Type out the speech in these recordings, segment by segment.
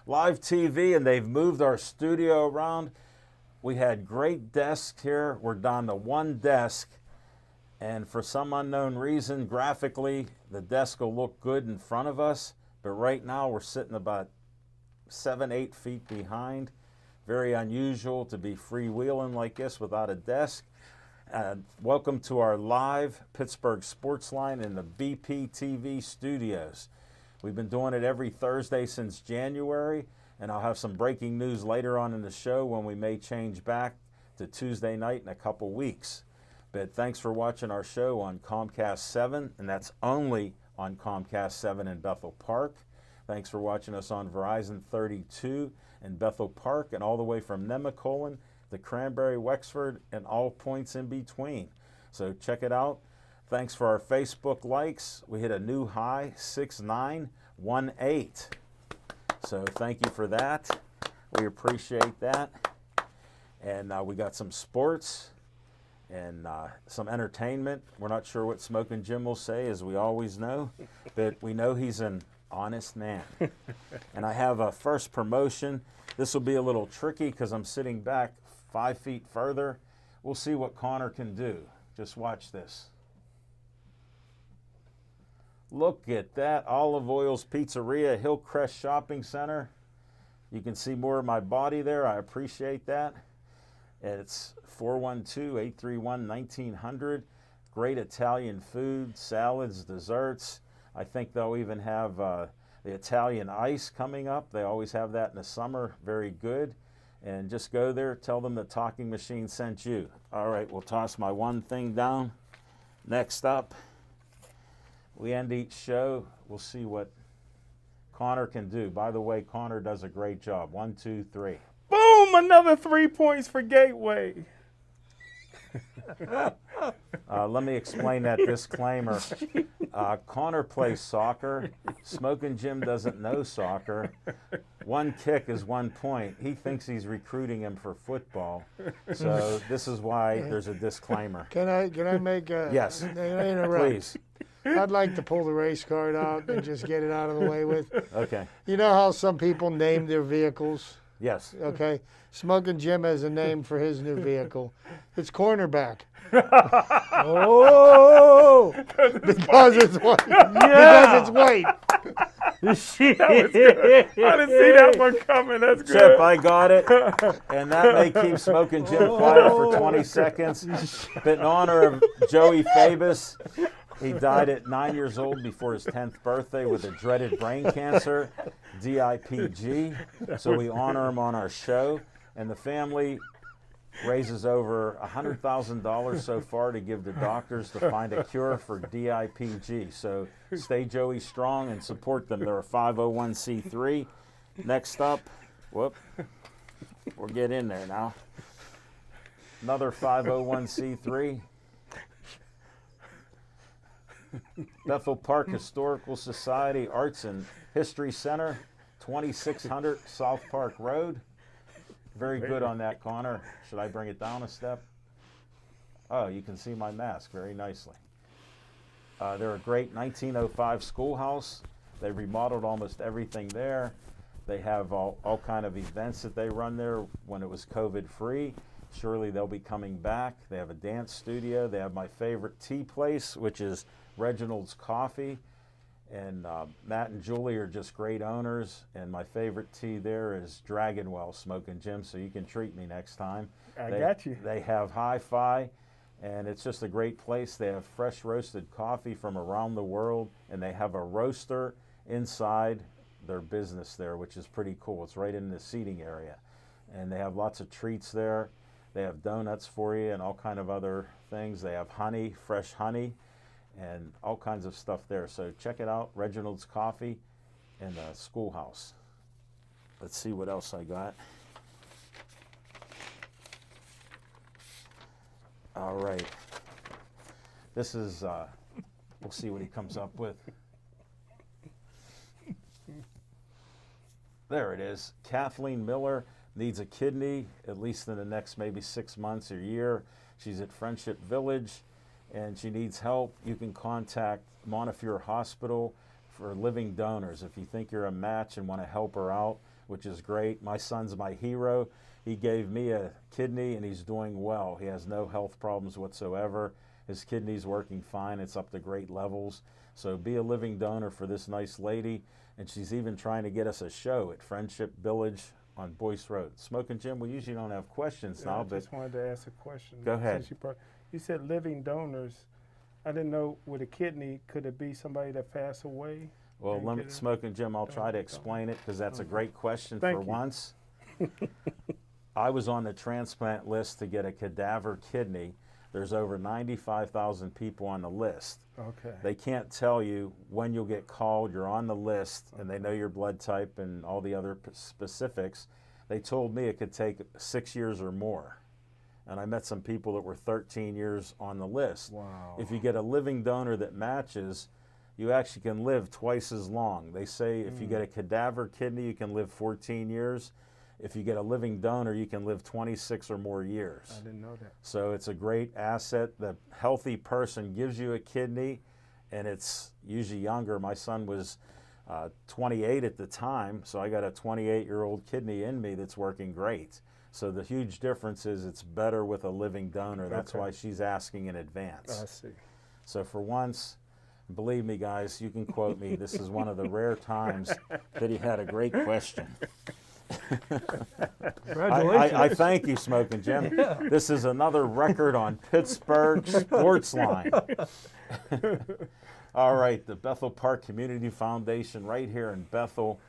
Live TV, and they've moved our studio around. We had great desks here. We're down to one desk, and for some unknown reason, graphically, the desk will look good in front of us, but right now we're sitting about 7-8 feet behind. Very unusual to be freewheeling like this without a desk. Welcome to our live Pittsburgh Sportsline in the BP TV studios. We've been doing it every Thursday since January, and I'll have some breaking news later on in the show when we may change back to Tuesday night in a couple weeks. But thanks for watching our show on Comcast 7, and that's only on Comcast 7 in Bethel Park. Thanks for watching us on Verizon 32 in Bethel Park, and all the way from Nemacolin to Cranberry, Wexford, and all points in between. So check it out. Thanks for our Facebook likes. We hit a new high, 6918. So thank you for that. We appreciate that. And we got some sports and some entertainment. We're not sure what Smokin' Jim will say, as we always know, but we know he's an honest man. And I have a first promotion. This will be a little tricky because I'm sitting back 5 feet further. We'll see what Connor can do. Just watch this. Look at that, Olive Oil's Pizzeria, Hillcrest Shopping Center. You can see more of my body there. I appreciate that. It's 412-831-1900. Great Italian food, salads, desserts. I think they'll even have the Italian ice coming up. They always have that in the summer. Very good. And just go there, tell them the talking machine sent you. All right, we'll toss my one thing down. Next up. We end each show. We'll see what Connor can do. By the way, Connor does a great job. 1, 2, 3. Boom! Another 3 points for Gateway. Let me explain that disclaimer. Connor plays soccer. Smokin' Jim doesn't know soccer. One kick is 1 point. He thinks he's recruiting him for football. So this is why there's a disclaimer. Can I make a... Yes, please. I'd like to pull the race card out and just get it out of the way with. Okay. You know how some people name their vehicles? Yes. Okay. Smokin' Jim has a name for his new vehicle. It's cornerback. Oh! Because it's white. Yeah. Because it's white. That was good. I didn't see that one coming. That's good. Chip, I got it. And that may keep Smokin' Jim quiet for 20 seconds. But in honor of Joey Fabus, he died at 9 years old before his 10th birthday with a dreaded brain cancer, DIPG. So we honor him on our show. And the family raises over $100,000 so far to give to doctors to find a cure for DIPG. So stay Joey strong and support them. They're a 501c3. Next up, whoop, we'll get in there now. Another 501c3. Bethel Park Historical Society Arts and History Center, 2600 South Park Road. Very good on that, Connor. Should I bring it down a step? Oh, you can see my mask very nicely. They're a great 1905 schoolhouse. They remodeled almost everything there. They have all kind of events that they run there when it was COVID-free. Surely they'll be coming back. They have a dance studio. They have my favorite tea place, which is Reginald's Coffee. And Matt and Julie are just great owners. And my favorite tea there is Dragonwell Smokin' Jim, so you can treat me next time. I got you. They have hi-fi, and it's just a great place. They have fresh roasted coffee from around the world, and they have a roaster inside their business there, which is pretty cool. It's right in the seating area. And they have lots of treats there. They have donuts for you and all kind of other things. They have honey, fresh honey, and all kinds of stuff there. So check it out, Reginald's Coffee in the schoolhouse. Let's see what else I got. All right. This is, we'll see what he comes up with. There it is. Kathleen Miller needs a kidney, at least in the next maybe 6 months or year. She's at Friendship Village, and she needs help. You can contact Montefiore Hospital for living donors. If you think you're a match and want to help her out, which is great. My son's my hero. He gave me a kidney, and he's doing well. He has no health problems whatsoever. His kidney's working fine. It's up to great levels. So be a living donor for this nice lady. And she's even trying to get us a show at Friendship Village on Boyce Road. Smoking Jim, we usually don't have questions now, but I just wanted to ask a question. Go ahead. You said living donors. I didn't know with a kidney, could it be somebody that passed away? Well, Smoking Jim, I'll try to explain it because that's a great question for once. I was on the transplant list to get a cadaver kidney. There's over 95,000 people on the list. Okay. They can't tell you when you'll get called. You're on the list, and they know your blood type and all the other specifics. They told me it could take 6 years or more. And I met some people that were 13 years on the list. Wow. If you get a living donor that matches, you actually can live twice as long. They say if you get a cadaver kidney, you can live 14 years. If you get a living donor, you can live 26 or more years. I didn't know that. So it's a great asset. The healthy person gives you a kidney, and it's usually younger. My son was 28 at the time, so I got a 28-year-old kidney in me that's working great. So the huge difference is it's better with a living donor. That's why she's asking in advance. I see. So for once, believe me, guys, you can quote me. This is one of the rare times that he had a great question. Congratulations. I thank you, Smoking Jim. Yeah. This is another record on Pittsburgh Sportsline. All right, the Bethel Park Community Foundation right here in Bethel.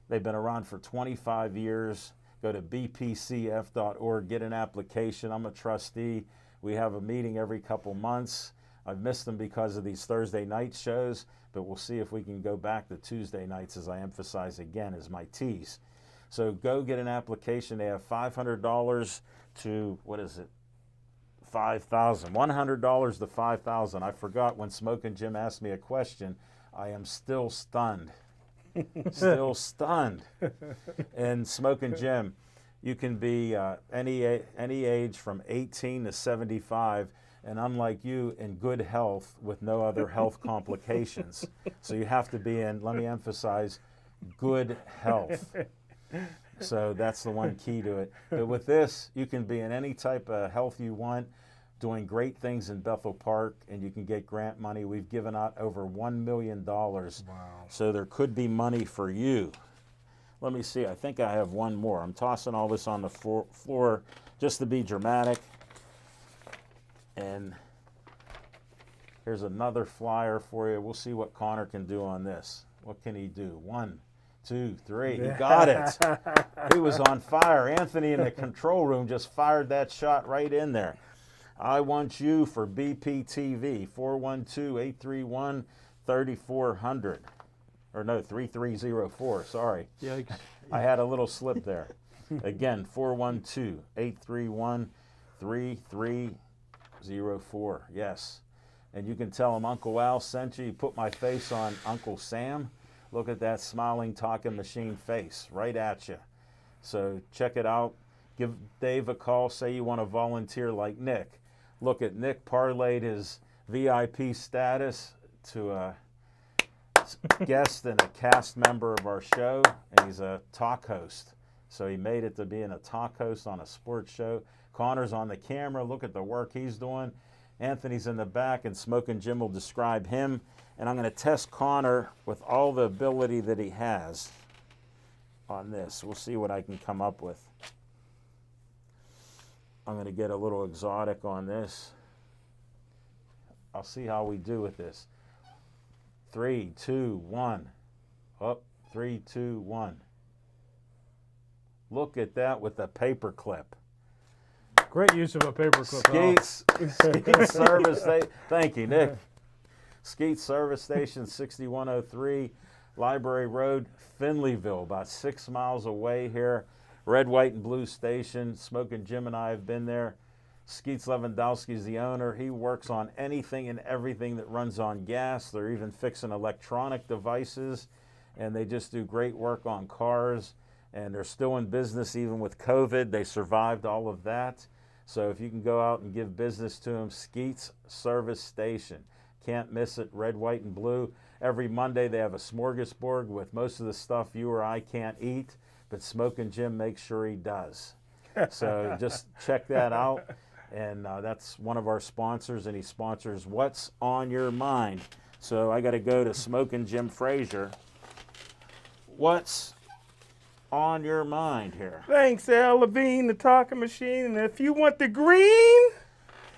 They've been around for 25 years. Go to bpcf.org, get an application. I'm a trustee. We have a meeting every couple months. I've missed them because of these Thursday night shows, but we'll see if we can go back to Tuesday nights, as I emphasize again, as my tease. So go get an application. They have $500 to, what is it, $5,000. $100 to $5,000. I forgot when Smoking Jim asked me a question. I am still stunned. Still stunned. And Smoking Jim, you can be any age from 18 to 75, and unlike you, in good health with no other health complications. So you have to be in, let me emphasize, good health. So that's the one key to it. But with this, you can be in any type of health you want, doing great things in Bethel Park, and you can get grant money. We've given out over $1 million. Wow. So there could be money for you. Let me see. I think I have one more. I'm tossing all this on the floor just to be dramatic. And here's another flyer for you. We'll see what Connor can do on this. What can he do? 1, 2, 3. He got it. He was on fire. Anthony in the control room just fired that shot right in there. I want you for BPTV, 412-831-3400. Or no, 3304, sorry. Yikes. I had a little slip there. Again, 412-831-3304. Yes. And you can tell him Uncle Al sent you. He put my face on Uncle Sam. Look at that smiling, talking machine face right at you. So check it out. Give Dave a call. Say you want to volunteer like Nick. Look at Nick parlayed his VIP status to a guest and a cast member of our show, and he's a talk host. So he made it to being a talk host on a sports show. Connor's on the camera. Look at the work he's doing. Anthony's in the back, and Smoking Jim will describe him. And I'm going to test Connor with all the ability that he has on this. We'll see what I can come up with. I'm going to get a little exotic on this. I'll see how we do with this. 3, 2, 1. Up, 3, 2, 1. Look at that with the paper clip. Great use of a paper clip. Skeet Service Station. Thank you, Nick. Skeet Service Station 6103. Library Road, Finleyville, about 6 miles away here. Red, White, and Blue Station. Smoking Jim and I have been there. Skeets Lewandowski is the owner. He works on anything and everything that runs on gas. They're even fixing electronic devices, and they just do great work on cars. And they're still in business even with COVID. They survived all of that. So if you can go out and give business to them, Skeets Service Station. Can't miss it. Red, White, and Blue. Every Monday they have a smorgasbord with most of the stuff you or I can't eat, but Smoking Jim makes sure he does. So just check that out. And that's one of our sponsors, and he sponsors What's on Your Mind. So I got to go to Smoking Jim Frazier. What's on your mind here? Thanks, Al Levine, the talking machine. And if you want the green,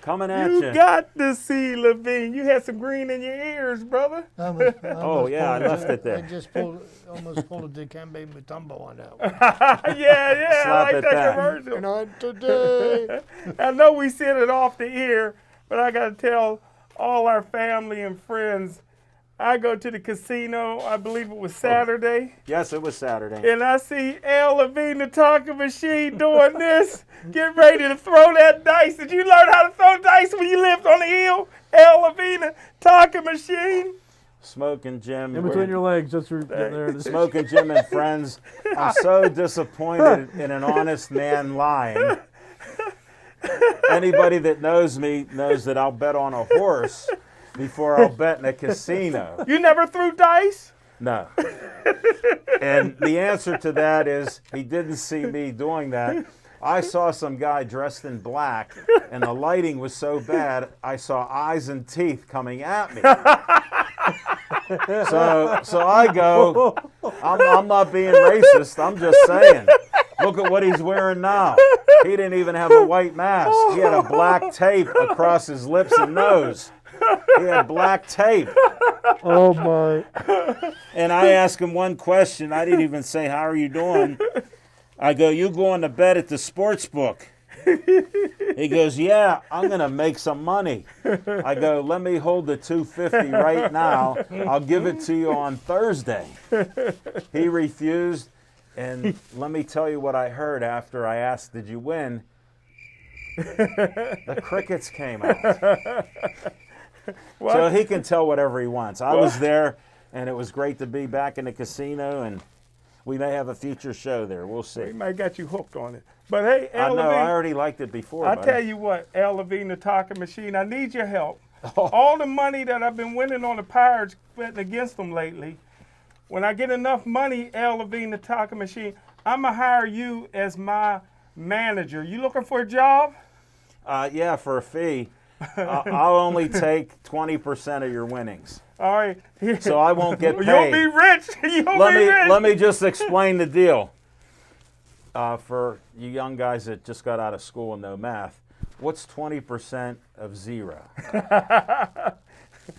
Coming at you you. got to see Levine. You had some green in your ears, brother. I almost I left it there. I just almost pulled a Dikembe Mutombo on that one. Yeah, I Slap like it that back. commercial. And on today, I know we said it off the air, but I got to tell all our family and friends, I go to the casino, I believe it was Saturday, Yes, it was Saturday. and I see Al Levine, the talking machine, doing this, getting ready to throw that dice. Did you learn how to throw dice when you lived on the hill? Al Levine, the talking machine. Smoking Jim. In between your legs, that's where there. Smoking Jim and friends. I'm so disappointed in an honest man lying. Anybody that knows me knows that I'll bet on a horse before I'll bet in a casino. You never threw dice? No. And the answer to that is he didn't see me doing that. I saw some guy dressed in black, and the lighting was so bad, I saw eyes and teeth coming at me. So I go, I'm not being racist, I'm just saying. Look at what he's wearing now. He didn't even have a white mask. He had a black tape across his lips and nose. He had black tape. Oh my! And I asked him one question. I didn't even say, "How are you doing?" I go, "You going to bed at the sports book?" He goes, "Yeah, I'm going to make some money." I go, "Let me hold the $250 right now. I'll give it to you on Thursday." He refused, and let me tell you what I heard after I asked, "Did you win?" The crickets came out. So he can tell whatever he wants. I was there, and it was great to be back in the casino, and we may have a future show there. We'll see. He might got you hooked on it. But hey, I Al know. Levine, I already liked it before. I buddy. tell you what, Al Levine, the talking machine, I need your help. All the money that I've been winning on the Pirates, betting against them lately, when I get enough money, Al Levine, the talking machine, I'm going to hire you as my manager. You looking for a job? Yeah, for a fee. I'll only take 20% of your winnings. All right. So I won't get paid. You'll be rich. You'll be rich. Let me just explain the deal. For you young guys that just got out of school and know math, what's 20% of 0?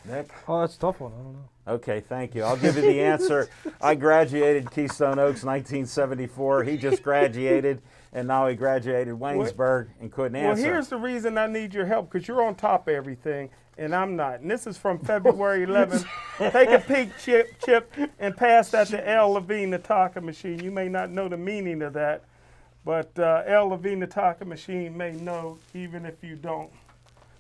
Nick? Oh, that's a tough one. I don't know. Okay, thank you. I'll give you the answer. I graduated Keystone Oaks 1974. He just graduated, and now he graduated Waynesburg and couldn't answer. Well, here's the reason I need your help, because you're on top of everything, and I'm not. And this is from February 11th. Take a peek, Chip, and pass that to Al Levine, the talking machine. You may not know the meaning of that, but Al Levine, the talking machine, may know, even if you don't.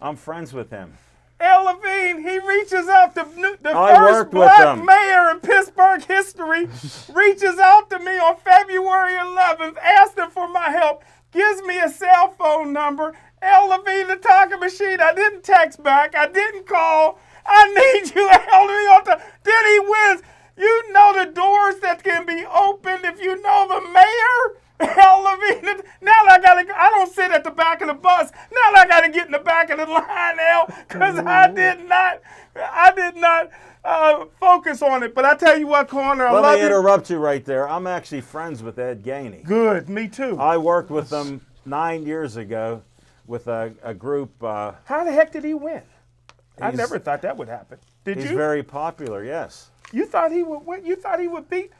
I'm friends with him. Al Levine, he reaches out to the I first worked with black him. mayor in Pittsburgh history, reaches out to me on February 11th, asking for my help, gives me a cell phone number. Al Levine, the talking machine, I didn't text back, I didn't call. I need you, Al Levine. Then he wins. You know the doors that can be opened if you know the mayor? Al Levine, now I don't sit at the back of the bus. Now I gotta get in the back of the line, Al, because I did not focus on it. But I tell you what, Corner, I love Let me you. interrupt you right there. I'm actually friends with Ed Gainey. Good, me too. I worked with them 9 years ago with a group. How the heck did he win? I He's- never thought that would happen. Did He's you? very popular, yes. You thought he would win? You thought he would beat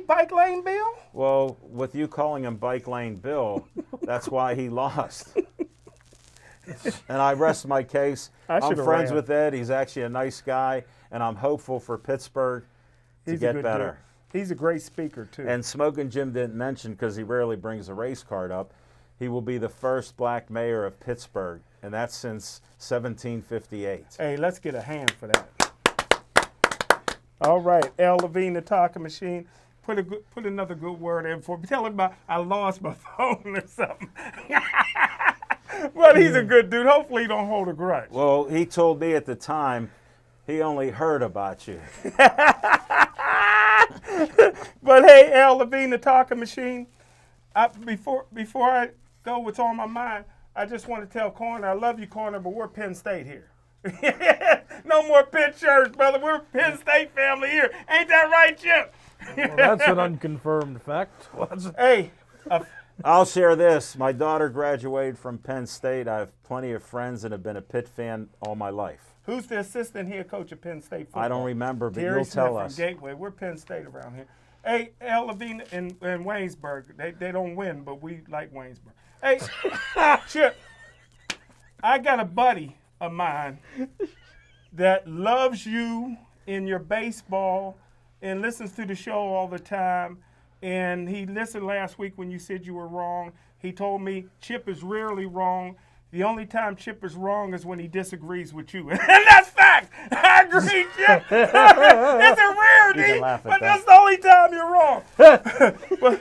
Bike Lane Bill? Well, with you calling him Bike Lane Bill, that's why he lost. And I rest my case. I I'm should've friends ran. with Ed. He's actually a nice guy, and I'm hopeful for Pittsburgh. to He's a get good better. dude. He's a great speaker, too. And Smoking Jim didn't mention, because he rarely brings a race card up, he will be the first black mayor of Pittsburgh, and that's since 1758. Hey, let's get a hand for that. All right, L. Levine, the talking machine. Put another good word in for me. Tell him about I lost my phone or something. But he's a good dude. Hopefully he don't hold a grudge. Well, he told me at the time he only heard about you. But hey, L. Levine, the talking machine. Before I go, what's on my mind? I just want to tell Corner, I love you, Corner, but we're Penn State here. No more Penn shirts, brother. We're Penn State family here. Ain't that right, Chip? Well, that's an unconfirmed fact. Hey, I'll share this. My daughter graduated from Penn State. I have plenty of friends and have been a Pitt fan all my life. who's the assistant head coach of Penn State football? I don't remember, but Terry you'll Smith tell from us. Gateway. We're Penn State around here. Hey, L. Levine and Waynesburg, they don't win, but we like Waynesburg. Hey, Chip, I got a buddy of mine that loves you in your baseball and listens to the show all the time. And he listened last week when you said you were wrong. He told me Chip is rarely wrong. The only time Chip is wrong is when he disagrees with you. And that's fact. I agree, Chip. It's a rarity, You can laugh at but that. that's the only time you're wrong.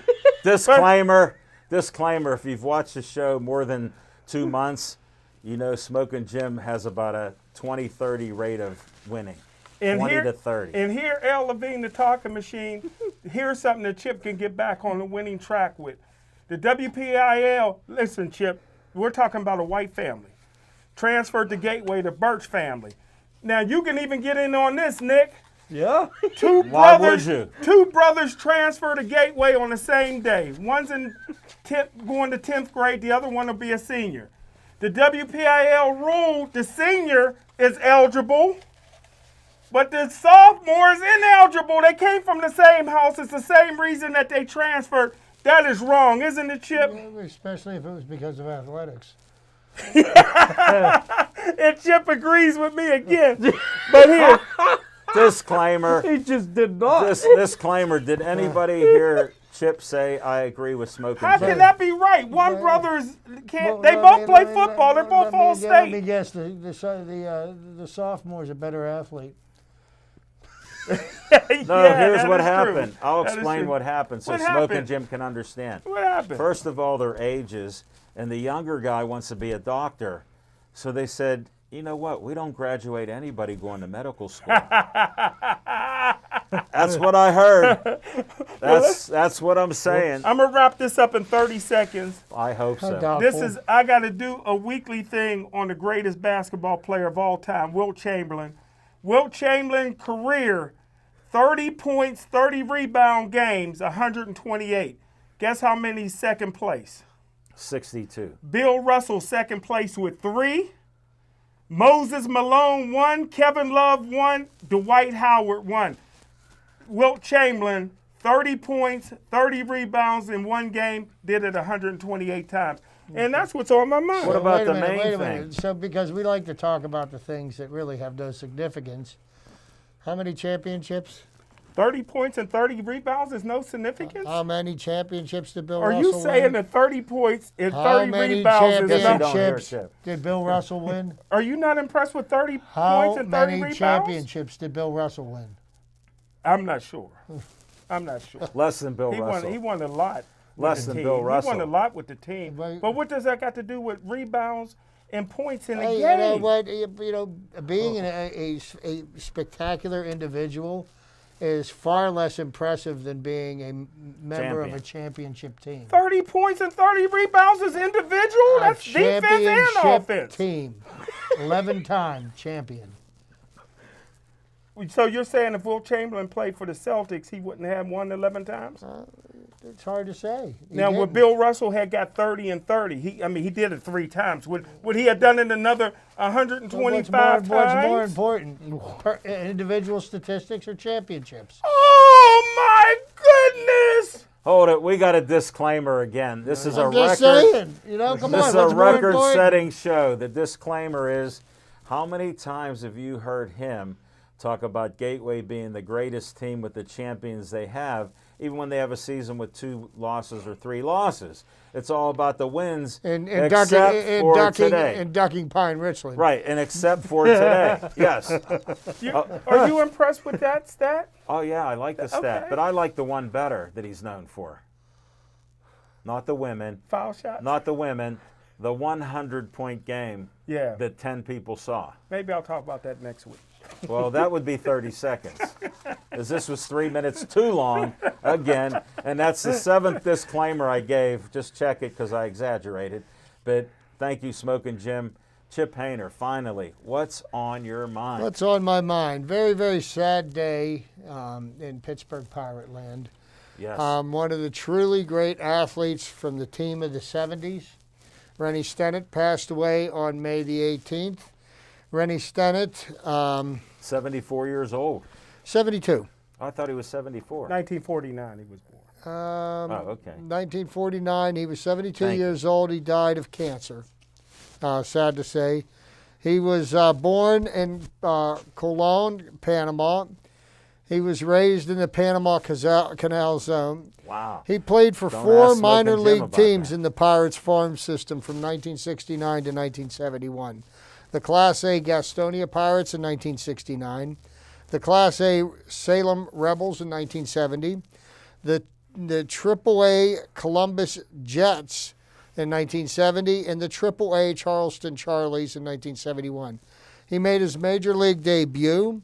Disclaimer, if you've watched the show more than 2 months, you know Smoking Jim has about a 20-30 rate of winning. 20 to 30. And here, L. Levine, the talking machine, here's something that Chip can get back on the winning track with. The WPIL, listen, Chip, we're talking about a white family. Transferred to Gateway, the Birch family. Now, you can even get in on this, Nick. Yeah? Why would you? Two brothers transfer to Gateway on the same day. One's in going to 10th grade, the other one will be a senior. The WPIL rule, the senior is eligible, but the sophomore is ineligible. They came from the same house. It's the same reason that they transferred. That is wrong, isn't it, Chip? Yeah, especially if it was because of athletics. And Chip agrees with me again. But here, Disclaimer. He just did not. Disclaimer. Did anybody hear Chip say, I agree with Smoking how Jim? can that be right? One brother's can't. Well, They both play football. They're both all Let me state. guess. The sophomore's a better athlete. No, Yeah, here's that what is true. happened. I'll That is explain true. what happened so What Smoking happened? Jim can understand. What happened? First of all, their ages, and the younger guy wants to be a doctor. So they said, you know what? We don't graduate anybody going to medical school. That's what I heard. That's what I'm saying. I'm gonna wrap this up in 30 seconds. I hope so. Doubtful. I got to do a weekly thing on the greatest basketball player of all time, Wilt Chamberlain. Wilt Chamberlain career, 30 points, 30 rebound games, 128. Guess how many second place? 62. Bill Russell second place with 3. Moses Malone 1. Kevin Love 1. Dwight Howard 1. Wilt Chamberlain, 30 points, 30 rebounds in one game, did it 128 times. And that's what's on my mind. What about the Wait a minute, main wait a thing? minute. So, because we like to talk about the things that really have no significance, how many championships? 30 points and 30 rebounds is no significance? How many championships did Bill Are Russell you saying win? that 30 points and How 30 many rebounds is Yes, you not? don't hear championships Chip. did Bill Russell win? Are you not impressed with 30 How points and 30 many rebounds? championships did Bill Russell win? I'm not sure. I'm not sure. Less than Bill Russell. He won a lot. with Less the than team. Bill He Russell. won a lot with the team. But- But what does that got to do with rebounds and points in a Hey, game? you know what? Being a spectacular individual is far less impressive than being a member of a championship team. 30 points and 30 rebounds is individual? That's defense and Championship offense. team, 11-time champion. So you're saying if Wilt Chamberlain played for the Celtics, he wouldn't have won 11 times? It's hard to say. He Now, would didn't. Bill Russell had got 30 and 30? He did it 3 times. Would he have done it another 125 What's times? more important, individual statistics or championships? Oh my goodness! Hold it. We got a disclaimer again. This is a I'm just record. saying. Come This on. is What's a more important? record-setting show. The disclaimer is, how many times have you heard him talk about Gateway being the greatest team with the champions they have, even when they have a season with 2 losses or 3 losses. It's all about the wins, except for today. And ducking Pine Richland. Right, and except for today. Yes. Are you impressed with that stat? Oh, yeah, I like the stat. Okay. But I like the one better that he's known for. Not the women. Foul shots? Not the women. The 100-point game Yeah. that 10 people saw. Maybe I'll talk about that next week. Well, that would be 30 seconds. As this was 3 minutes too long, again. And that's the 7th disclaimer I gave. Just check it because I exaggerated. But thank you, Smokin' Jim. Chip Hayner, finally, what's on your mind? What's on my mind? Very, very sad day in Pittsburgh Pirate Land. Yes. One of the truly great athletes from the team of the 70s, Rennie Stenett, passed away on May the 18th. Rennie Stenett, 74 years old. 72. I thought he was 74. 1949 he was born. Okay. 1949, he was 72 Thank you. years old. He died of cancer, sad to say. He was born in Colon, Panama. He was raised in the Panama Canal Zone. Wow. He played for Don't 4 ask minor Smokin' Jim league about teams that. in the Pirates farm system from 1969 to 1971. The Class A Gastonia Pirates in 1969. The Class A Salem Rebels in 1970. The AAA Columbus Jets in 1970. And the AAA Charleston Charlies in 1971. He made his major league debut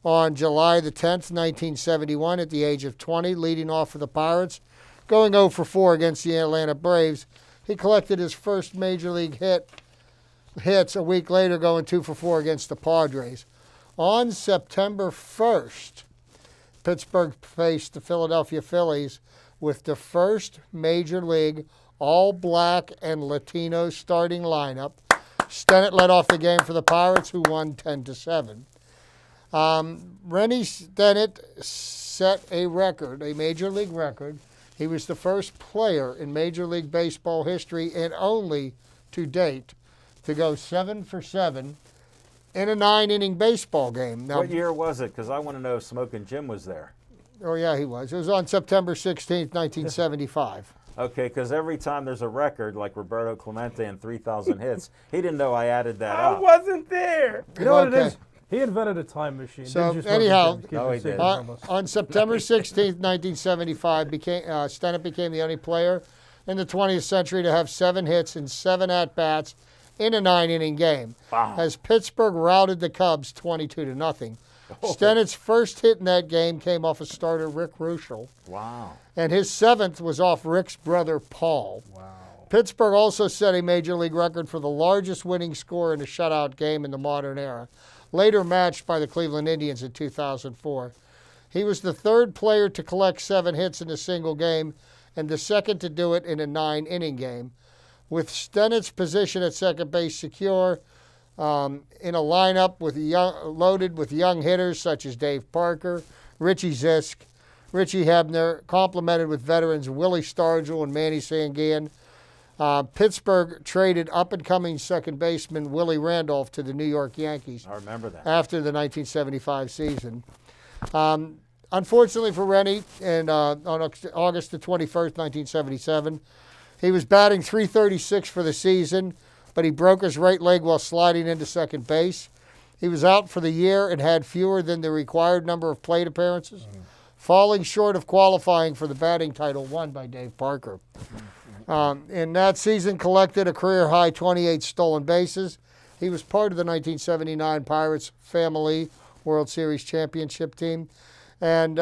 on July the 10th, 1971, at the age of 20, leading off for the Pirates, going 0 for 4 against the Atlanta Braves. He collected his first major league hits a week later, going 2 for 4 against the Padres. On September 1st, Pittsburgh faced the Philadelphia Phillies with the first major league all-black and Latino starting lineup. Stenett led off the game for the Pirates, who won 10-7. Rennie Stenett set a record, a major league record. He was the first player in Major League Baseball history and only to date to go 7 for 7 in a 9-inning baseball game. Now, What year was it? Because I want to know if Smokin' Jim was there. oh, yeah, he was. It was on September 16th, 1975. Okay, because every time there's a record like Roberto Clemente and 3,000 hits, he didn't know I added that I up. wasn't there. You know what it Okay. is? He invented a time machine. So, Didn't just anyhow, keep No, it he secret didn't. from us. On September 16th, 1975, Stenett became the only player in the 20th century to have 7 hits and 7 at-bats in a 9-inning game, Wow. as Pittsburgh routed the Cubs 22-0. Stenett's first hit in that game came off of starter Rick Ruschel, Wow. and his 7th was off Rick's brother Paul. Wow. Pittsburgh also set a major league record for the largest winning score in a shutout game in the modern era, later matched by the Cleveland Indians in 2004. He was the 3rd player to collect 7 hits in a single game and the 2nd to do it in a 9-inning game. With Stenett's position at second base secure, in a lineup loaded with young hitters such as Dave Parker, Richie Zisk, Richie Hebner, complemented with veterans Willie Stargell and Manny Sanguian, Pittsburgh traded up-and-coming second baseman Willie Randolph to the New York Yankees I remember that. after the 1975 season. Unfortunately for Rennie, on August the 21st, 1977, he was batting .336 for the season, but he broke his right leg while sliding into second base. He was out for the year and had fewer than the required number of plate appearances, falling short of qualifying for the batting title won by Dave Parker. In that season, collected a career-high 28 stolen bases. He was part of the 1979 Pirates Family World Series championship team. And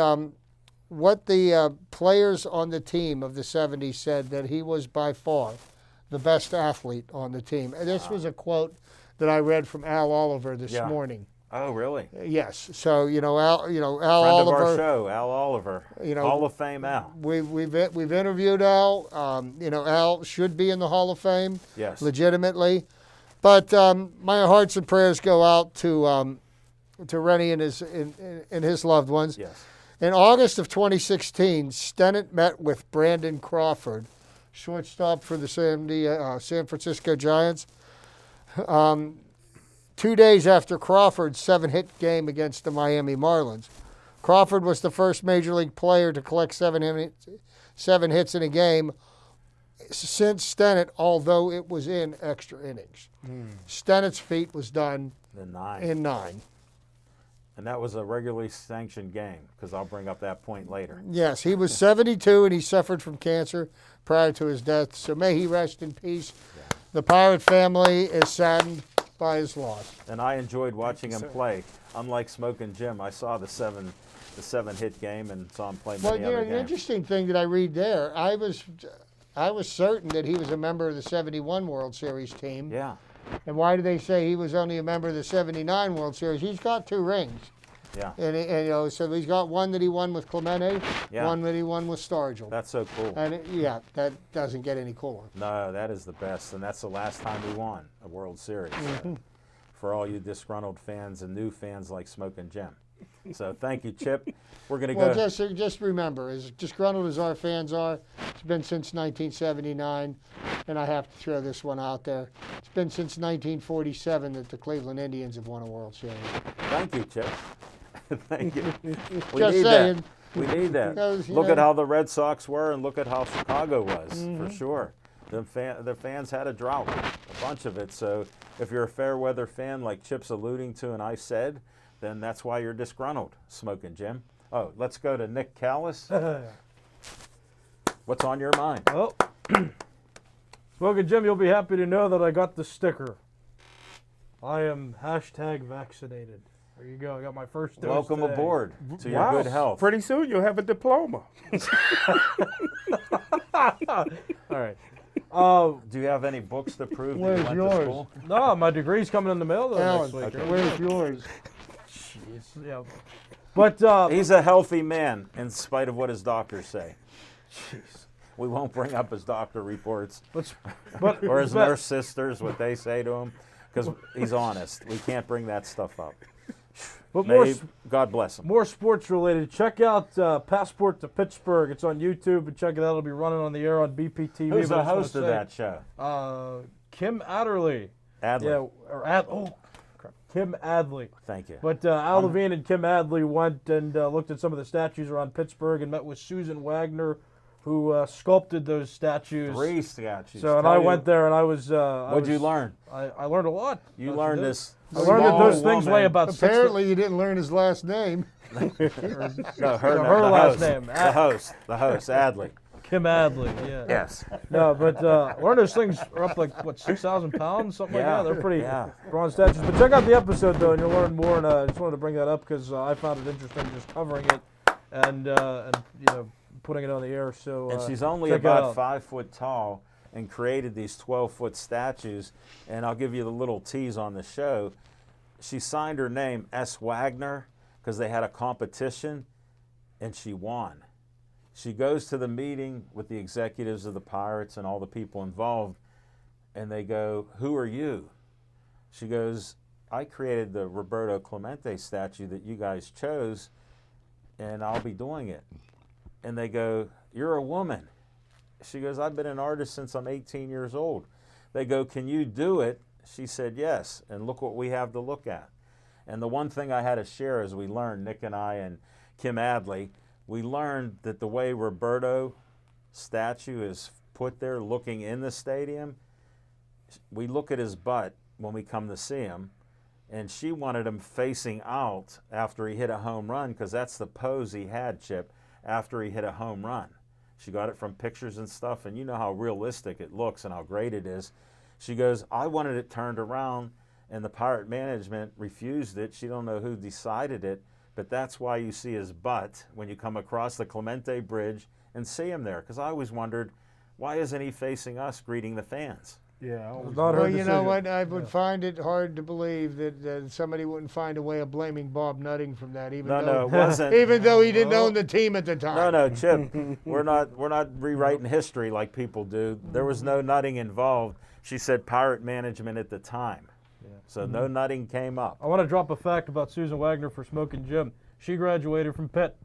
what the players on the team of the 70s said, that he was by far the best athlete on the team. And this was a quote that I read from Al Oliver this morning. Oh, really? Yes. So, Al Friend Oliver. of our show, Al Oliver. Hall of Fame Al. We've interviewed Al. Al should be in the Hall of Fame. Yes. Legitimately. But my hearts and prayers go out to Rennie and his loved ones. Yes. In August of 2016, Stenett met with Brandon Crawford, shortstop for the San Francisco Giants, 2 days after Crawford's 7-hit game against the Miami Marlins. Crawford was the first Major League player to collect 7 hits in a game since Stenett, although it was in extra innings. Stenett's feat was done The 9. in 9. And that was a regularly sanctioned game, because I'll bring up that point later. Yes, he was 72 and he suffered from cancer prior to his death, so may he rest in peace. The Pirate family is saddened by his loss. And I enjoyed watching him play. Unlike Smoking Jim, I saw the 7-hit game and saw him play Well, many you know, other the games. interesting thing that I read there, I was certain that he was a member of the 71 World Series team. Yeah, And why do they say he was only a member of the 79 World Series? He's got 2 rings. yeah. And you know, so he's got one that he won with Clemente, Yeah. one that he won with Stargell. That's so cool. And yeah, that doesn't get any cooler. No, that is the best, and that's the last time we won a World Series. For all you disgruntled fans and new fans like Smoking Jim. So thank you, Chip. We're going to Well, go. just remember, as disgruntled as our fans are, it's been since 1979, and I have to throw this one out there. It's been since 1947 that the Cleveland Indians have won a World Series. Thank you, Chip. Thank you. We Just need saying. that. We need that. Because, you Look at know- how the Red Sox were, and look at how Chicago was, for sure. The fans had a drought, a bunch of it. So if you're a fair weather fan like Chip's alluding to and I said, then that's why you're disgruntled, Smoking Jim. Oh, let's go to Nick Callis. What's on your mind? Well, Smoking Jim, you'll be happy to know that I got the sticker. I am #vaccinated. There you go. I got my first dose Welcome today. aboard to Wow. your good health. Pretty soon you'll have a diploma. All right. Do you have any books to prove that Where's you went yours? to school? No, my degree's coming in the mail though Alan, next week. where's yours? Jeez, yeah. But He's a healthy man, in spite of what his doctors say. jeez. We won't bring up his doctor reports But or his but- nurse sisters, what they say to him, because he's honest. We can't bring that stuff up. But more, May, God bless him. more sports related. Check out Passport to Pittsburgh. It's on YouTube, and check it out. It'll be running on the air on BPTV. Who's But the I just wanna host of say, that show? Kim Adderley. Adler. Yeah, or Kim Adley. Thank you. But Al Levine and Kim Adley went and looked at some of the statues around Pittsburgh and met with Susan Wagner, who sculpted those statues. 3 statues. So, and Tell I you- went there and I was. What'd you learn? I learned a lot. You That's learned it. this. I learned that those things weigh about Apparently, you didn't learn his last name. No, her her last host. name. The host, Adley. Kim Adley. Yeah. Yes. No, but I learned those things are up like what 6,000 pounds, something Yeah, like that. They're pretty yeah. bronze statues. But check out the episode though, and you'll learn more. And I just wanted to bring that up because I found it interesting just covering it and you know putting it on the air. So And she's only check it about out. 5 foot tall and created these 12-foot statues. And I'll give you the little tease on the show. She signed her name S. Wagner because they had a competition, and she won. She goes to the meeting with the executives of the Pirates and all the people involved, and they go, "Who are you?" She goes, "I created the Roberto Clemente statue that you guys chose, and I'll be doing it." And they go, "You're a woman." She goes, "I've been an artist since I'm 18 years old." They go, "Can you do it?" She said, "Yes." And look what we have to look at. And the one thing I had to share as we learned, Nick and I and Kim Adley, we learned that the way Roberto statue is put there looking in the stadium, we look at his butt when we come to see him, and she wanted him facing out after he hit a home run because that's the pose he had, Chip, after he hit a home run. She got it from pictures and stuff, and you know how realistic it looks and how great it is. She goes, "I wanted it turned around, and the Pirate management refused it. She don't know who decided it, but that's why you see his butt when you come across the Clemente Bridge and see him there. Because I always wondered, why isn't he facing us greeting the fans?" Yeah. It's not her Well, you know decision. what? I would find it hard to believe that somebody wouldn't find a way of blaming Bob Nutting from that, even No, though it wasn't. even though he didn't own the team at the time. No, Chip, we're not rewriting history like people do. There was no nutting involved. She said Pirate management at the time. So no nutting came up. I want to drop a fact about Susan Wagner for Smoking Jim. She graduated from Pitt.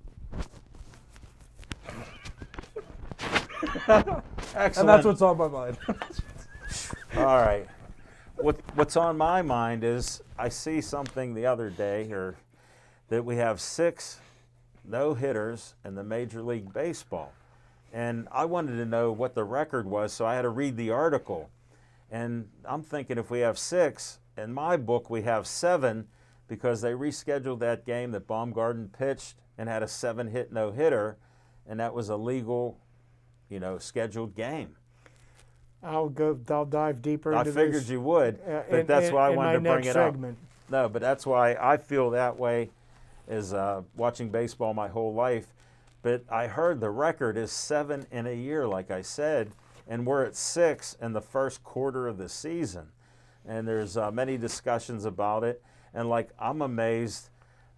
Excellent. And that's what's on my mind. All right. what's on my mind is I see something the other day or that we have 6 no-hitters in the Major League Baseball. And I wanted to know what the record was, so I had to read the article. And I'm thinking if we have 6, in my book we have 7 because they rescheduled that game that Baumgarten pitched and had a 7-hit no-hitter, and that was a legal, scheduled game. I'll dive deeper into I this. figured you would, but that's why I wanted to bring it segment. up. No, but that's why I feel that way is watching baseball my whole life. But I heard the record is 7 in a year, like I said, and we're at 6 in the first quarter of the season. And there's many discussions about it. And I'm amazed,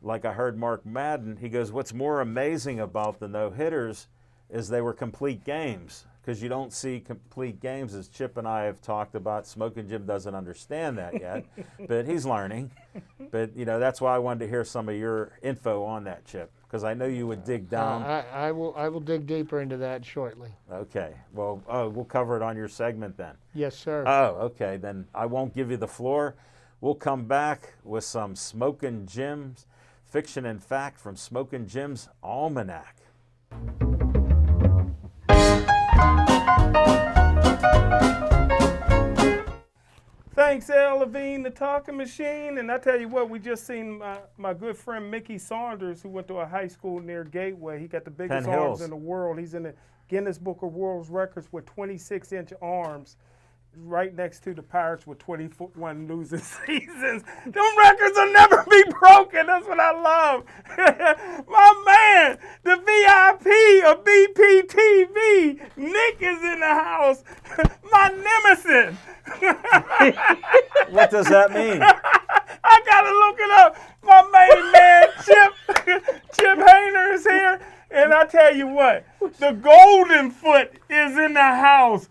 like I heard Mark Madden, he goes, what's more amazing about the no-hitters is they were complete games. Because you don't see complete games, as Chip and I have talked about. Smoking Jim doesn't understand that yet, but he's learning. But, that's why I wanted to hear some of your info on that, Chip, because I know you would dig down. I will dig deeper into that shortly. Okay. Well, we'll cover it on your segment then. Yes, sir. Oh, okay. Then I won't give you the floor. We'll come back with some Smoking Jim's Fiction and Fact from Smoking Jim's Almanac. Thanks, Al Levine, the talking machine. And I tell you what, we just seen my good friend Mickey Saunders, who went to a high school near Gateway. He got the biggest Penn arms Hills. in the world. He's in the Guinness Book of World Records with 26-inch arms, right next to the Pirates with 21 losing seasons. Them records will never be broken. That's what I love. My man, the VIP of BPTV, Nick is in the house. My nemesis. What does that mean? I gotta look it up. My main man, Chip Hayner is here. And I tell you what, the Golden Foot is in the house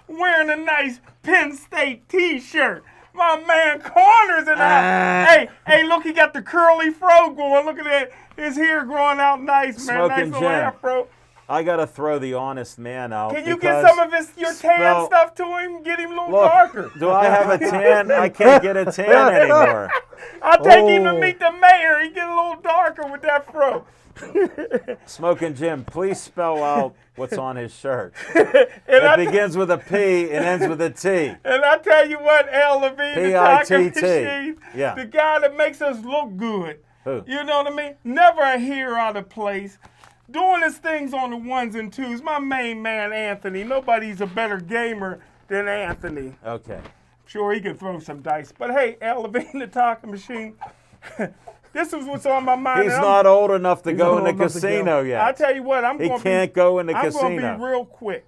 wearing a nice Penn State t-shirt. My man Corner's in the house. Hey, look, he got the curly fro going. Look at that. His hair growing out nice, man. Smoking Nice little Jim. afro. I got to throw the honest man out. Can you because- get some of your tan Well, stuff to him? Get him a little Look, darker. do I have a tan? I can't get a tan anymore. I'll take him to meet the mayor. He get a little darker with that fro. Smoking Jim, please spell out what's on his shirt. And It begins with a P and ends with a T. And I tell you what, Al Levine, the talking P-I-T-T. machine, Yeah. the guy that makes us look good. Who? You know what I mean? Never a hair out of place. Doing his things on the ones and twos. My main man, Anthony. Nobody's a better gamer than Anthony. Okay. Sure, he can throw some dice. But hey, Al Levine, the talking machine, this is what's on my mind. He's and not old enough to go not in the old enough to casino yet. I tell you what, He can't go in the I'm casino. going to be real quick.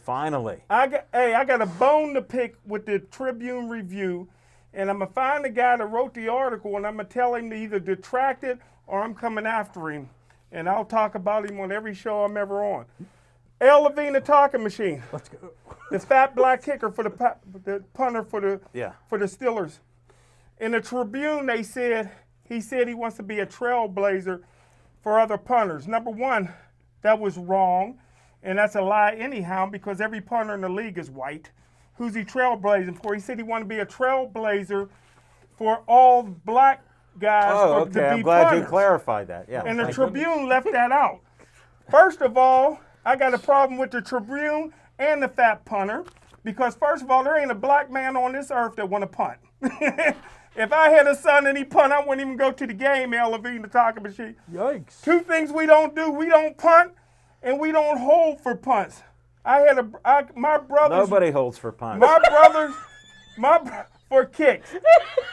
Finally. I got a bone to pick with the Tribune Review, and I'm going to find the guy that wrote the article, and I'm going to tell him to either detract it or I'm coming after him. And I'll talk about him on every show I'm ever on. Al Levine, the talking machine. Let's go. The fat black kicker for the punter for the Steelers. In the Tribune, he said he wants to be a trailblazer for other punters. Number one, that was wrong, and that's a lie anyhow because every punter in the league is white. Who's he trailblazing for? He said he wanted to be a trailblazer for all black guys Oh, to okay. I'm be glad punters. you clarified that. Yeah. And the Thank Tribune left that out. First of all, I got a problem with the Tribune and the fat punter because first of all, there ain't a black man on this earth that want to punt. If I had a son and he punt, I wouldn't even go to the game, Al Levine, the talking machine. Yikes. Two things we don't do. We don't punt and we don't hold for punts. My brothers. Nobody holds for punts. My brothers, for kicks.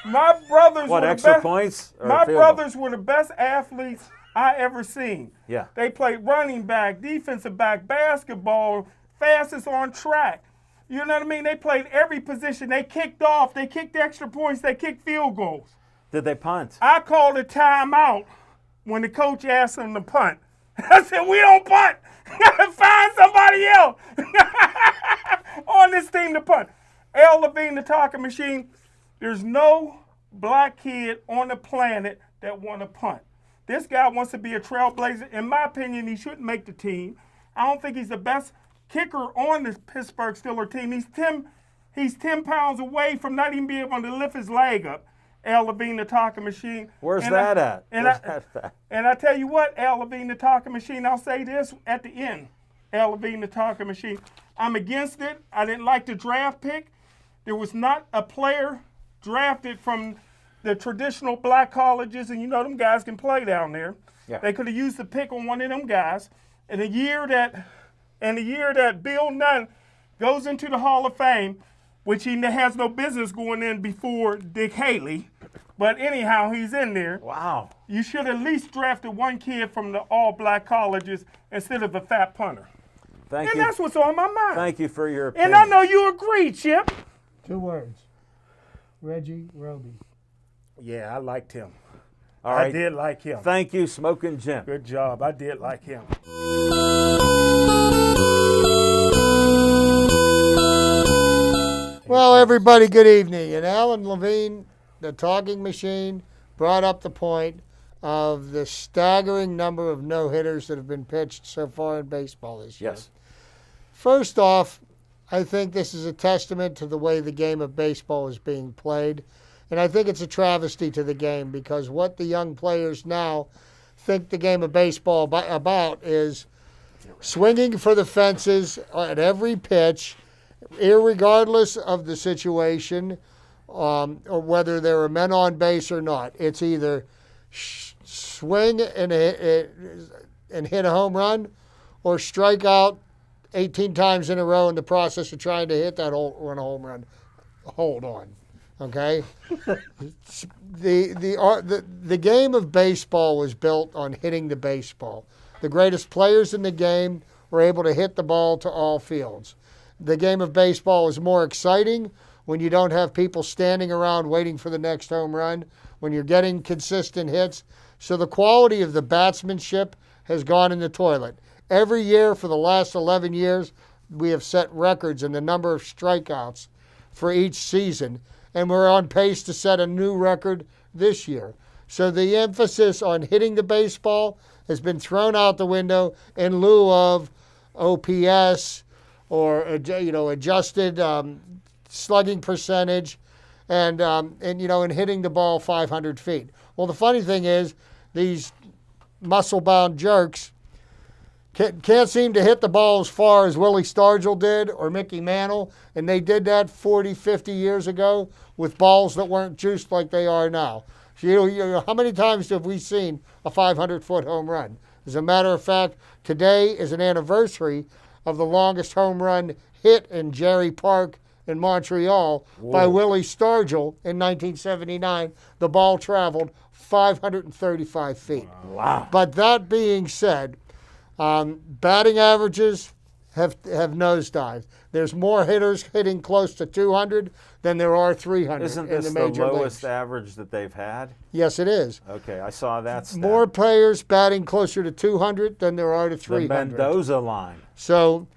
My brothers What, were extra the best, points? Or My field goal? brothers were the best athletes I ever seen. Yeah. They played running back, defensive back, basketball, fastest on track. You know what I mean? They played every position. They kicked off. They kicked extra points. They kicked field goals. Did they punt? I called a timeout when the coach asked them to punt. I said, we don't punt. Find somebody else on this team to punt. Al Levine, the talking machine, there's no black kid on the planet that want to punt. This guy wants to be a trailblazer. In my opinion, he shouldn't make the team. I don't think he's the best kicker on the Pittsburgh Steelers team. He's He's 10 pounds away from not even being able to lift his leg up. Al Levine, the talking machine. Where's that at? And I tell you what, Al Levine, the talking machine, I'll say this at the end. Al Levine, the talking machine. I'm against it. I didn't like the draft pick. There was not a player drafted from the traditional black colleges, and you know them guys can play down there. Yeah. They could have used the pick on one of them guys. And the year that Bill Nunn goes into the Hall of Fame, which he has no business going in before Dick Haley, but anyhow, he's in there. Wow. You should at least drafted one kid from the all-black colleges instead of a fat punter. Thank And you. that's what's on my mind. Thank you for your opinion. And I know you agree, Chip. 2 words. Reggie Roby. Yeah, I liked him. All right. I did like him. Thank you, Smoking Jim. Good job. I did like him. Well, everybody, good evening. And Alan Levine, the talking machine, brought up the point of the staggering number of no-hitters that have been pitched so far in baseball this year. Yes. First off, I think this is a testament to the way the game of baseball is being played. And I think it's a travesty to the game because what the young players now think the game of baseball about is swinging for the fences at every pitch, irregardless of the situation or whether there are men on base or not. It's either swing and hit a home run or strike out 18 times in a row in the process of trying to hit that home run. Hold on, okay? The game of baseball was built on hitting the baseball. The greatest players in the game were able to hit the ball to all fields. The game of baseball is more exciting when you don't have people standing around waiting for the next home run, when you're getting consistent hits. So the quality of the batsmanship has gone in the toilet. Every year for the last 11 years, we have set records in the number of strikeouts for each season, and we're on pace to set a new record this year. So the emphasis on hitting the baseball has been thrown out the window in lieu of OPS or adjusted slugging percentage and hitting the ball 500 feet. Well, the funny thing is these muscle-bound jerks can't seem to hit the ball as far as Willie Stargell did or Mickey Mantle, and they did that 40, 50 years ago with balls that weren't juiced like they are now. So, how many times have we seen a 500-foot home run? As a matter of fact, today is an anniversary of the longest home run hit in Jerry Park in Montreal by Willie Stargell in 1979. The ball traveled 535 feet. Wow. But that being said, batting averages have nosedived. There's more hitters hitting close to 200 than there are 300 Isn't in this the major lowest leagues. average that they've had? Yes, it is. Okay, I saw that stat. More players batting closer to 200 than there are to the 300. Mendoza line. So,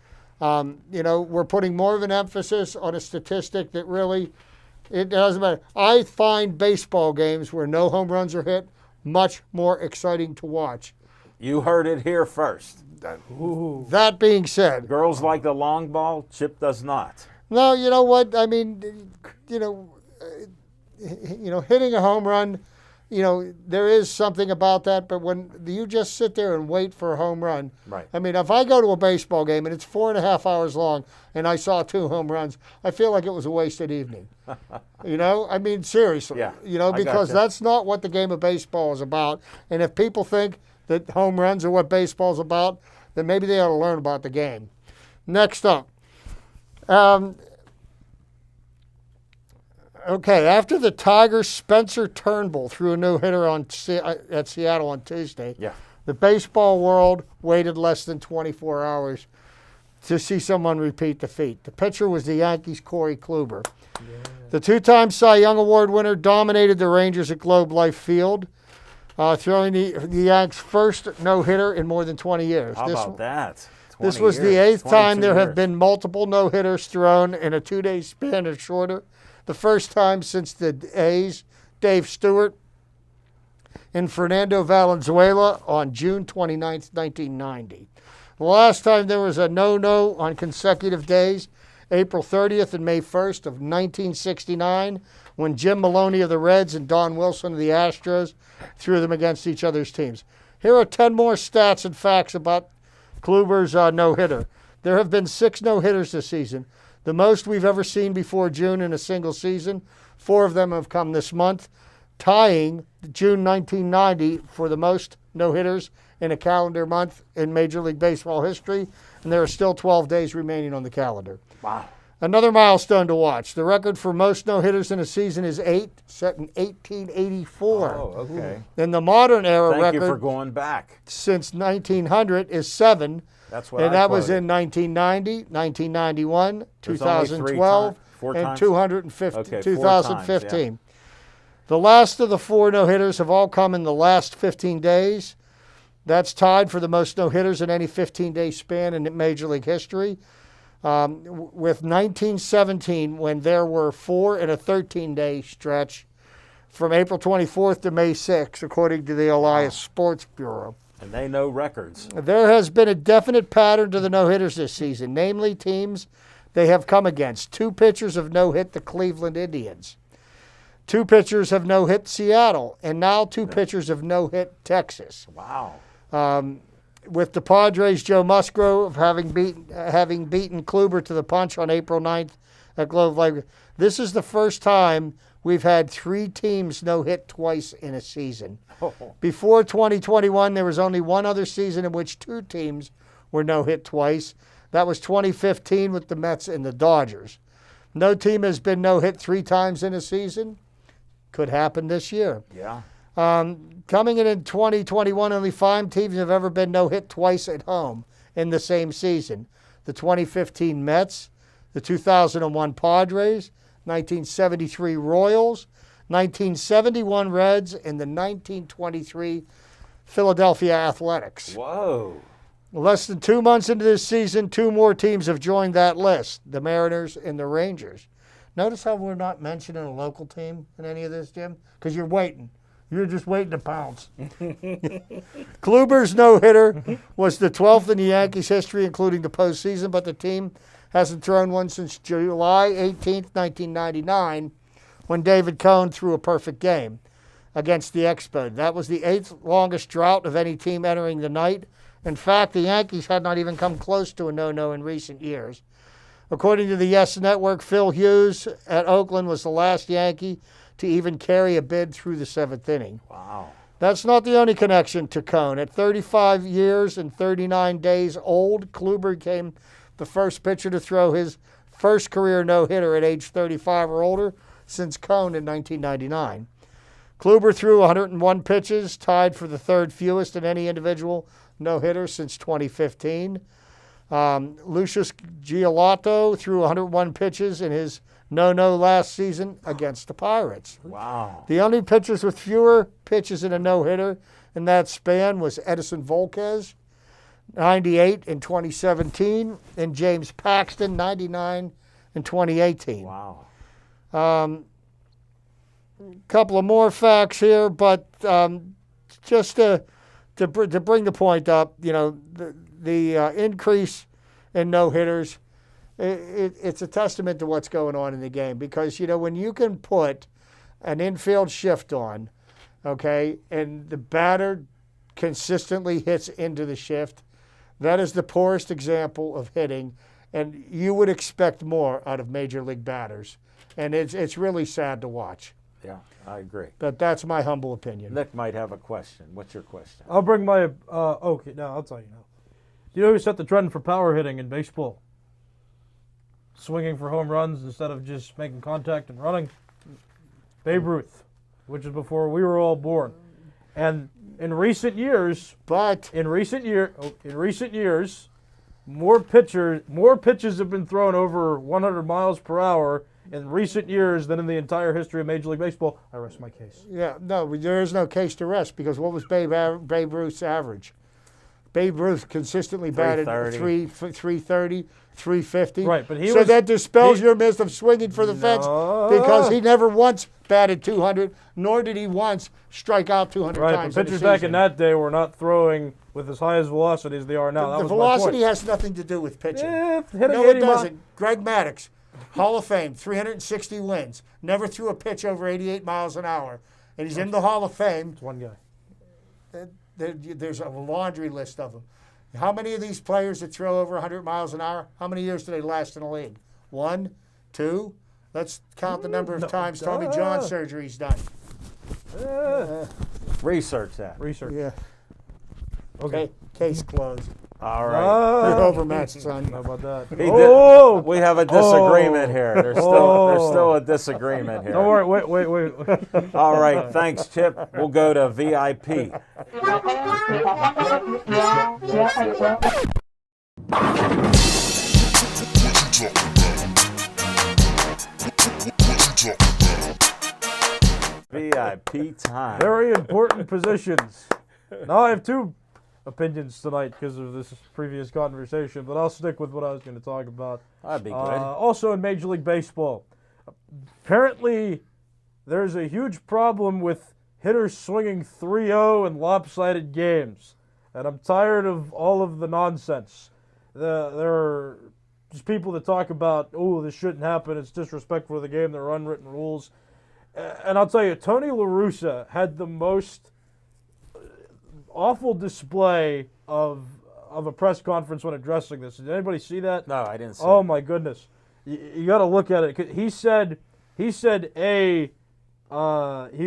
we're putting more of an emphasis on a statistic that really, it doesn't matter. I find baseball games where no home runs are hit much more exciting to watch. You heard it here first. That being said, Girls like the long ball, Chip does not. no, you know what? I mean, hitting a home run, there is something about that. But when you just sit there and wait for a home run, Right. I mean, if I go to a baseball game and it's 4.5 hours long and I saw 2 home runs, I feel like it was a wasted evening. I mean, seriously. Yeah, Because gotcha. that's not what the game of baseball is about. And if people think that home runs are what baseball's about, then maybe they ought to learn about the game. Next up. Okay, after the Tigers' Spencer Turnbull threw a no-hitter at Seattle on Tuesday, Yeah. the baseball world waited less than 24 hours to see someone repeat the feat. The pitcher was the Yankees' Corey Kluber. Yeah. The 2-time Cy Young Award winner dominated the Rangers at Globe Life Field, throwing the Yanks' first no-hitter in more than 20 years. How about that? This 20 was the years, 8th time 22 there have years. been multiple no-hitters thrown in a 2-day span or shorter. The first time since the A's, Dave Stewart and Fernando Valenzuela on June 29, 1990. The last time there was a no-no on consecutive days, April 30th and May 1st of 1969, when Jim Maloney of the Reds and Don Wilson of the Astros threw them against each other's teams. Here are 10 more stats and facts about Kluber's no-hitter. There have been 6 no-hitters this season, the most we've ever seen before June in a single season. 4 of them have come this month, tying June 1990 for the most no-hitters in a calendar month in Major League Baseball history, and there are still 12 days remaining on the calendar. Wow. Another milestone to watch. The record for most no-hitters in a season is 8, set in 1884. Oh, okay. In the modern era Thank record you for going back. since 1900 is 7, That's what and I that was quoted. in 1990, 1991, There's only 3 2012, times- 4 and times? 250, Okay, 4 2015. times, The last of the 4 no-hitters have all come in the last 15 days. That's tied for the most no-hitters in any 15-day span in Major League history, with 1917, when there were 4 in a 13-day stretch from April 24th to May 6th, according to the Elias Sports Bureau. And they know records. There has been a definite pattern to the no-hitters this season, namely teams they have come against. 2 pitchers have no-hit the Cleveland Indians. 2 pitchers have no-hit Seattle, and now 2 pitchers have no-hit Texas. Wow. With the Padres' Joe Musgrove having beaten Kluber to the punch on April 9th at Globe Life. This is the first time we've had 3 teams no-hit twice in a season. Before 2021, there was only one other season in which 2 teams were no-hit twice. That was 2015 with the Mets and the Dodgers. No team has been no-hit 3 times in a season. Could happen this year. Yeah. Coming in 2021, only 5 teams have ever been no-hit twice at home in the same season. The 2015 Mets, the 2001 Padres, 1973 Royals, 1971 Reds, and the 1923 Philadelphia Athletics. Whoa. Less than 2 months into this season, 2 more teams have joined that list, the Mariners and the Rangers. Notice how we're not mentioning a local team in any of this, Jim? Because you're waiting. You're just waiting to pounce. Kluber's no-hitter was the 12th in the Yankees' history, including the postseason, but the team hasn't thrown one since July 18th, 1999, when David Cohn threw a perfect game against the Expos. That was the 8th longest drought of any team entering the night. In fact, the Yankees had not even come close to a no-no in recent years. According to the Yes Network, Phil Hughes at Oakland was the last Yankee to even carry a bid through the 7th inning. Wow. That's not the only connection to Cohn. At 35 years and 39 days old, Kluber became the first pitcher to throw his first career no-hitter at age 35 or older since Cohn in 1999. Kluber threw 101 pitches, tied for the 3rd fewest in any individual no-hitter since 2015. Lucius Giolito threw 101 pitches in his no-no last season against the Pirates. Wow. The only pitchers with fewer pitches in a no-hitter in that span was Edison Volquez, 98 in 2017, and James Paxton, 99 in 2018. Wow. Couple of more facts here, but just to bring the point up, you know, the increase in no-hitters, it's a testament to what's going on in the game, because, you know, when you can put an infield shift on, okay, and the batter consistently hits into the shift, that is the poorest example of hitting, and you would expect more out of major league batters, and it's really sad to watch. Yeah, I agree. But that's my humble opinion. Nick might have a question. What's your question? I'll bring my, okay, no, I'll tell you now. Do you know who set the trend for power hitting in baseball? Swinging for home runs instead of just making contact and running? Babe Ruth, which is before we were all born. And in recent years, more pitches have been thrown over 100 miles per hour in recent years than in the entire history of Major League Baseball. I rest my case. Yeah, no, there is no case to rest, because what was Babe Ruth's average? Babe Ruth consistently batted 330, 350. Right, but that dispels your myth of swinging for the fence, because he never once batted 200, nor did he once strike out 200 right, times. but pitchers back in that day were not throwing with as high as velocity as they are now. The velocity has nothing to do with pitching. Hitting No, it 80 miles. doesn't. Greg Maddux, Hall of Fame, 360 wins, never threw a pitch over 88 miles an hour, and he's in the Hall of Fame. It's one guy. There's a laundry list of them. How many of these players that throw over 100 miles an hour, how many years do they last in the league? 1, 2? Let's count the number of times Tommy John surgery's done. Research that. Research. Yeah. Okay. Case closed. All right. You're overmatched, son. How about that? He did- Oh! We have a disagreement here. There's still a disagreement here. Don't worry. Wait. All right. Thanks, Chip. We'll go to VIP. VIP time. Very important positions. Now I have two opinions tonight because of this previous conversation, but I'll stick with what I was going to talk about. That'd be good. Also in Major League Baseball, apparently there's a huge problem with hitters swinging 3-0 in lopsided games, and I'm tired of all of the nonsense. There are just people that talk about, oh, this shouldn't happen, it's disrespectful to the game, there are unwritten rules. And I'll tell you, Tony La Russa had the most awful display of a press conference when addressing this. Did anybody see that? No, I didn't see Oh it. my goodness, you got to look at it. He said he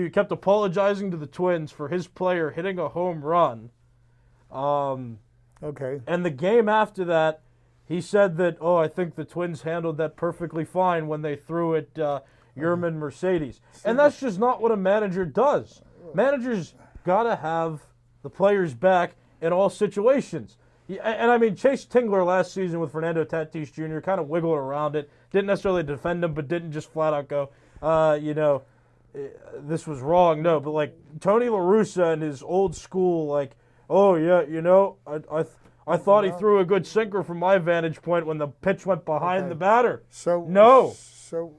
kept apologizing to the Twins for his player hitting a home run. Okay. And the game after that, he said that, I think the Twins handled that perfectly fine when they threw it Yerman Mercedes. And that's just not what a manager does. Managers got to have the players back in all situations. And I mean, Chase Tingler last season with Fernando Tatis Jr. kind of wiggled around it. Didn't necessarily defend him, but didn't just flat out go, this was wrong. No, but like Tony La Russa and his old school, like, oh yeah, I thought he threw a good sinker from my vantage point when the pitch went behind the batter. So no. So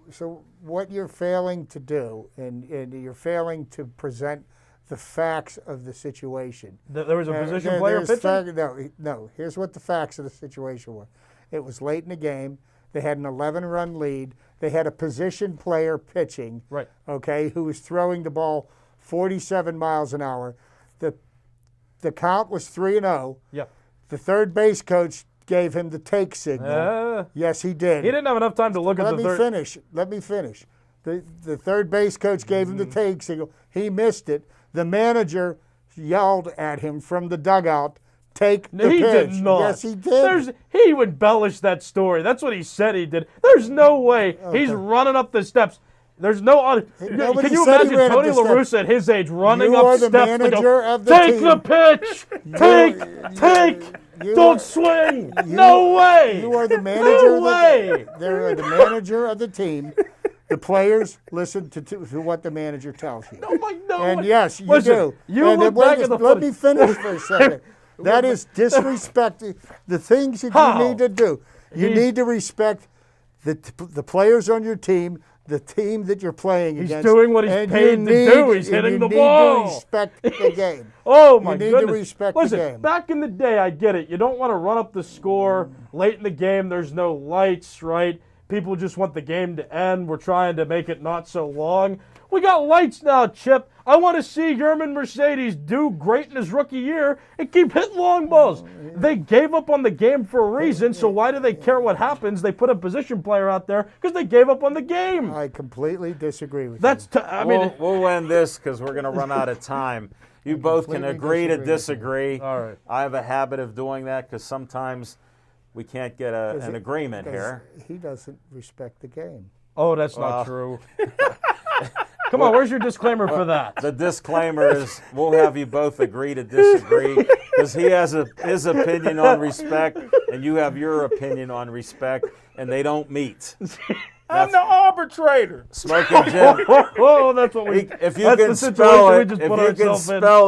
what you're failing to do, and you're failing to present the facts of the situation. There was a position player pitching? No. Here's what the facts of the situation were. It was late in the game. They had an 11-run lead. They had a position player pitching, right? Okay, who was throwing the ball 47 miles an hour. The count was 3-0. Yeah. The third base coach gave him the take signal. Yes, he did. He didn't have enough time to look at the third. Let me finish. The third base coach gave him the take signal. He missed it. The manager yelled at him from the dugout, take the pitch. He did not. Yes, he did. He would embellish that story. That's what he said he did. There's no way he's running up the steps. There's no. Can you imagine Tony La Russa at his age running up steps to go, take the pitch, take. Don't swing! No way! You are the manager. No way! They're the manager of the team. The players listen to what the manager tells you. No. And yes, you Listen, do. You and look back at the let me finish for a second. That is disrespecting the things that you need to do. You need to respect the players on your team, the team that you're playing against. He's doing what he's paid to do. He's hitting the ball. You need to respect the game. Oh, my goodness. You need to respect the game. Back in the day, I get it. You don't want to run up the score late in the game. There's no lights, right? People just want the game to end. We're trying to make it not so long. We got lights now, Chip. I want to see Yerman Mercedes do great in his rookie year and keep hitting long balls. They gave up on the game for a reason, so why do they care what happens? They put a position player out there because they gave up on the game. I completely disagree with you. We'll end this because we're going to run out of time. You both can agree to disagree. All right. I have a habit of doing that because sometimes we can't get an agreement here. He doesn't respect the game. Oh, that's not true. Come on, where's your disclaimer for that? The disclaimer is we'll have you both agree to disagree because he has his opinion on respect and you have your opinion on respect, and they don't meet. I'm the arbitrator. Smoking Jim. Oh, that's what we. If you can spell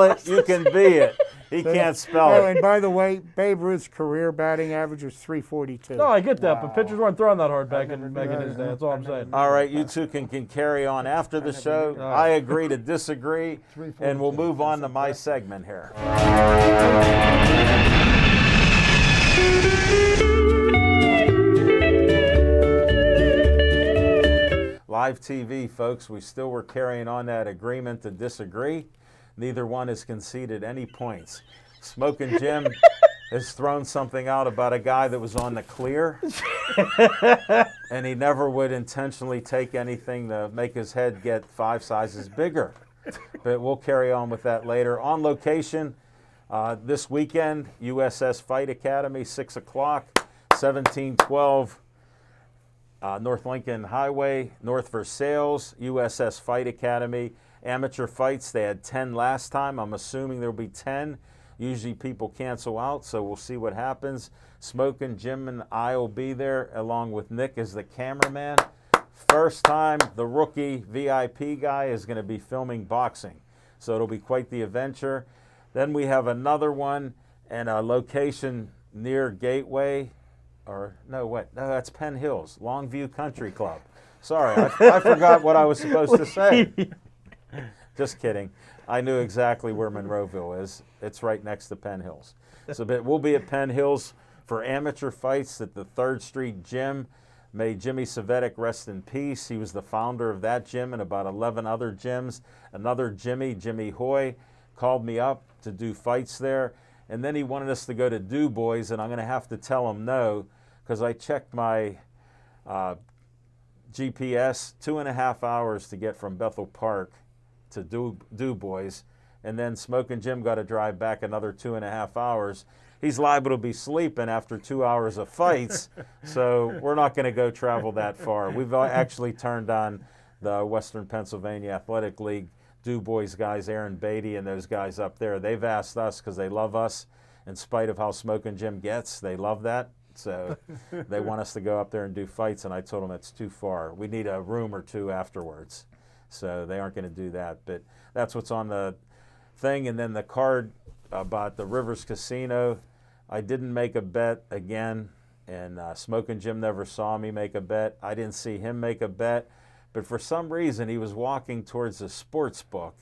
it, you can be it. He can't spell Oh, it. and by the way, Babe Ruth's career batting average was 342. No, I get that, but pitchers weren't throwing that hard back in his day. That's all I'm saying. All right, you two can carry on after the show. I agree to disagree, and we'll move on to my segment here. Live TV, folks, we still were carrying on that agreement to disagree. Neither one has conceded any points. Smoking Jim has thrown something out about a guy that was on the clear, and he never would intentionally take anything to make his head get 5 sizes bigger. But we'll carry on with that later. On location this weekend, USS Fight Academy, 6 o'clock, 1712 North Lincoln Highway, North Versailles, USS Fight Academy. Amateur fights, they had 10 last time. I'm assuming there'll be 10. Usually people cancel out, so we'll see what happens. Smoking Jim and I will be there, along with Nick as the cameraman. First time, the rookie VIP guy is going to be filming boxing. So it'll be quite the adventure. Then we have another one and a location near Gateway. No, that's Penn Hills, Longview Country Club. Sorry, I forgot what I was supposed to say. Just kidding. I knew exactly where Monroeville is. It's right next to Penn Hills. So we'll be at Penn Hills for amateur fights at the 3rd Street Gym. May Jimmy Savetic rest in peace. He was the founder of that gym and about 11 other gyms. Another Jimmy Hoy, called me up to do fights there. And then he wanted us to go to Du Bois, and I'm going to have to tell him no, because I checked my GPS, 2.5 hours to get from Bethel Park to Du Bois, and then Smoking Jim got to drive back another 2.5 hours. He's liable to be sleeping after 2 hours of fights, so we're not going to go travel that far. We've actually turned on the Western Pennsylvania Athletic League, Du Bois guys, Aaron Beatty and those guys up there. They've asked us because they love us. In spite of how Smoking Jim gets, they love that. So they want us to go up there and do fights, and I told them it's too far. We need a room or two afterwards. So they aren't going to do that. But that's what's on the thing. And then the card about the Rivers Casino, I didn't make a bet again, and Smoking Jim never saw me make a bet. I didn't see him make a bet. But for some reason, he was walking towards a sports book,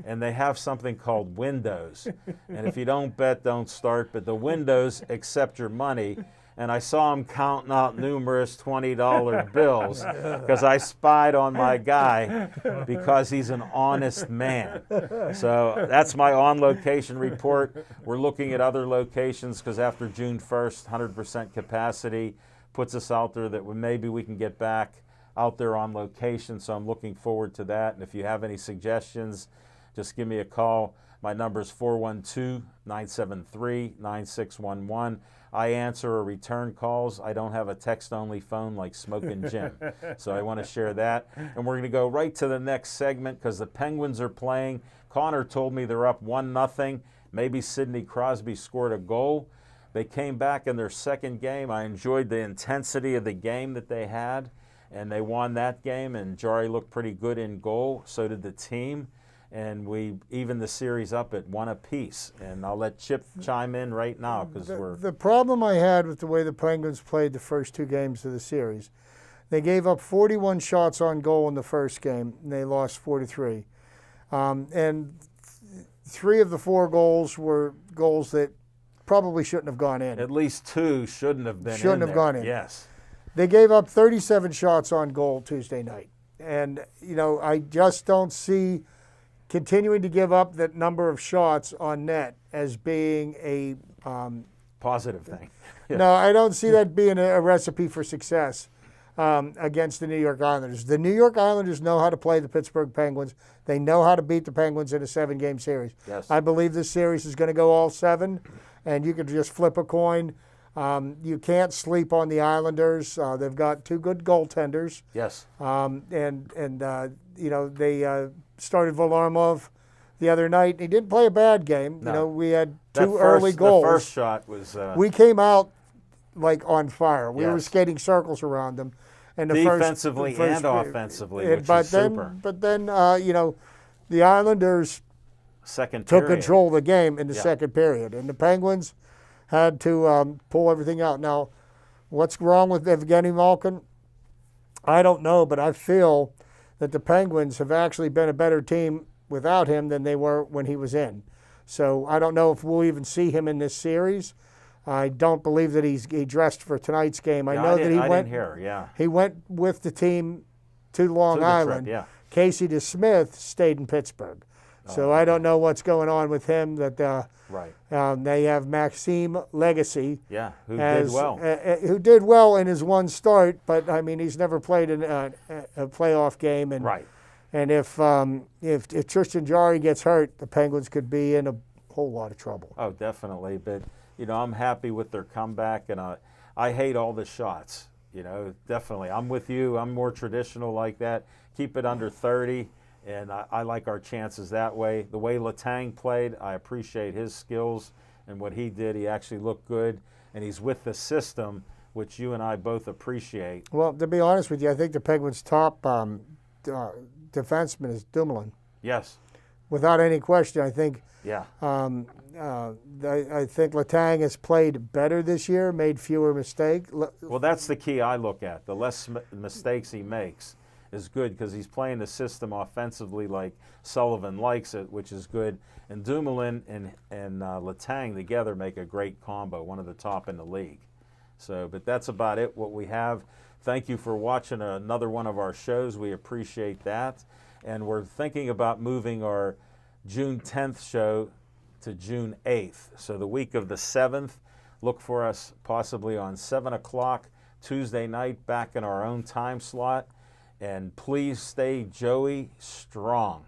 and they have something called windows. And if you don't bet, don't start. But the windows accept your money. And I saw him counting out numerous $20 bills because I spied on my guy because he's an honest man. So that's my on-location report. We're looking at other locations because after June 1st, 100% capacity puts us out there that maybe we can get back out there on location. So I'm looking forward to that. And if you have any suggestions, just give me a call. My number is 412-973-9611. I answer or return calls. I don't have a text-only phone like Smoking Jim. So I want to share that. And we're going to go right to the next segment because the Penguins are playing. Connor told me they're up 1-0. Maybe Sidney Crosby scored a goal. They came back in their second game. I enjoyed the intensity of the game that they had, and they won that game, and Jari looked pretty good in goal. So did the team. And we evened the series up at 1 apiece. And I'll let Chip chime in right now because The problem I had with the way the Penguins played the first 2 games of the series, they gave up 41 shots on goal in the first game, and they lost 4-3. And 3 of the 4 goals were goals that probably shouldn't have gone in. At least 2 shouldn't have been in. Shouldn't have gone in. Yes. They gave up 37 shots on goal Tuesday night. And, I just don't see continuing to give up that number of shots on net as being a positive thing. Yeah. No, I don't see that being a recipe for success against the New York Islanders. The New York Islanders know how to play the Pittsburgh Penguins. They know how to beat the Penguins in a 7-game series. Yes. I believe this series is going to go all 7, and you could just flip a coin. You can't sleep on the Islanders. They've got 2 good goaltenders. Yes. They started Varlamov the other night. He didn't play a bad game. No. We had 2 early goals. The first shot was. We came out like on fire. We were Yes. skating circles around them. And Defensively and offensively, which is super. But then, the Islanders second took period. control of the game in the Yeah. second period. And the Penguins had to pull everything out. Now, what's wrong with Evgeny Malkin? I don't know, but I feel that the Penguins have actually been a better team without him than they were when he was in. So I don't know if we'll even see him in this series. I don't believe that he dressed for tonight's game. I Yeah, know that I didn't hear, yeah. he went with the team to Long To the Island. trip, yeah. Casey DeSmith stayed in Pittsburgh. So I don't know what's going on with him. That Right. they have Maxime Legacy, Yeah, who did well. who did well in his one start, but I mean he's never played in a playoff game. And Right. and if Tristan Jarry gets hurt, the Penguins could be in a whole lot of trouble. Oh, definitely. But, I'm happy with their comeback, and I hate all the shots. Definitely. I'm with you. I'm more traditional like that. Keep it under 30, and I like our chances that way. The way Letang played, I appreciate his skills and what he did. He actually looked good, and he's with the system, which you and I both appreciate. Well, to be honest with you, I think the Penguins' top defenseman is Dumoulin. Yes. Without any question, I think. Yeah. I think Letang has played better this year, made fewer mistakes. Well, that's the key I look at. The less mistakes he makes is good because he's playing the system offensively like Sullivan likes it, which is good. And Dumoulin and Letang together make a great combo, one of the top in the league. So, but that's about it, what we have. Thank you for watching another one of our shows. We appreciate that. And we're thinking about moving our June 10th show to June 8th. So the week of the 7th, look for us possibly on 7 o'clock Tuesday night back in our own time slot. And please stay Joey strong.